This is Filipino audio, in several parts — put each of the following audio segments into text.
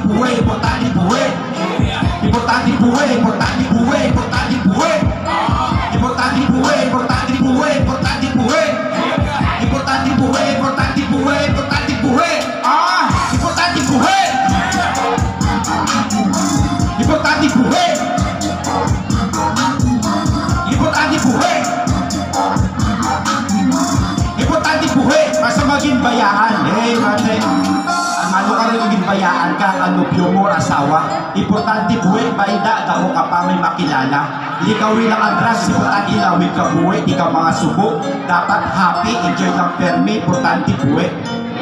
buhay, importante buhay. Importante buhay, importante buhay, importante buhay. Importante buhay, importante buhay, importante buhay. Importante buhay, importante buhay, importante buhay. Importante buhay. Importante buhay. Importante buhay. Importante buhay. Basta maging bayaan. Mate. Ano ka rin maging bayaan ka, anubyo mo, asawa. Importante buhay, paida, damo ka pa may makilala. Likawin ang adras, importante ilawin ka buhay, di ka mga subo. Dapat happy, enjoy ng permi, importante buhay.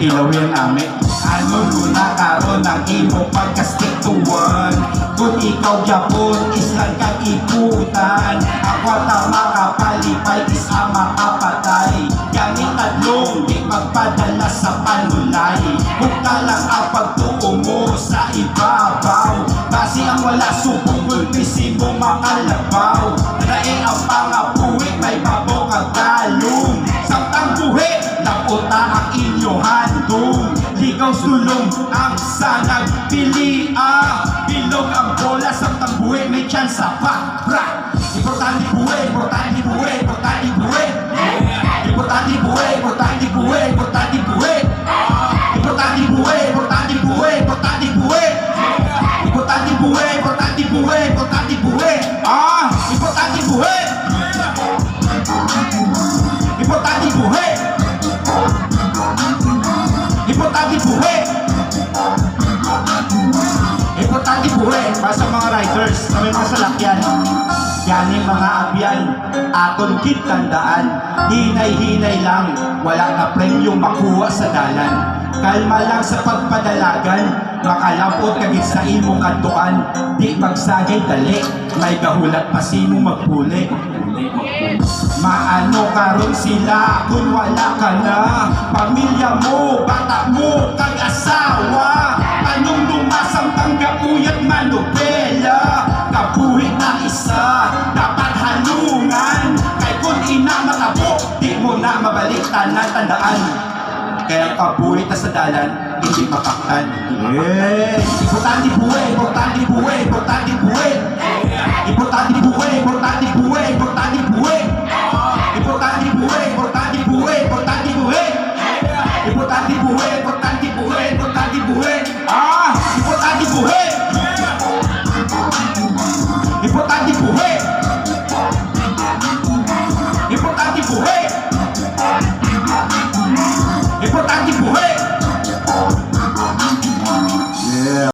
Ilawin namin. Ano muna karon ng imo pagka-stick to one. Kung ikaw yapon, islan kang iputan. Ako tama ka palipay, isa makapatay. Gamit tatlong, di magpadala sa panulay. Kung talang ang pagtuo mo sa ibabaw. Kasi ang wala subong, gulpisi mo makalabaw. Raing ang pangapuwi, may babaw kagalong. Samtang buhi, napunta ang inyong handong. Ligaw sulong ang sanag pilia. Bilog ang bola sa tambuhay, may tsansa pa. Importante buhay, importante buhay, importante buhay. Importante buhay, importante buhay, importante buhay. Importante buhay, importante buhay, importante buhay. Importante buhay, importante buhay, importante buhay. Importante buhay. Importante buhay. Importante buhay. Importante buhay para sa mga riders, sa may mga salakyan. Yan yung mga abyan, aton kit tandaan. Hinay-hinay lang, wala na premyo makuha sa dalan. Kalma lang sa pagpadalagan, makalapot kagit sa imong kantuan. Di magsagay dali, may gahulat pa sino magpuli. Maano karon sila kung wala ka na. Pamilya mo, bata mo, kag-asawa. Anong lumasang tanggapuyat manubela. Kabuhi na isa, dapat halungan. Kay kung ina matabo, di mo na mabalik tanan tandaan. Kaya kabuhi ta sa dalan, hindi mapaktan. Importante buhay, importante buhay, importante buhay. Importante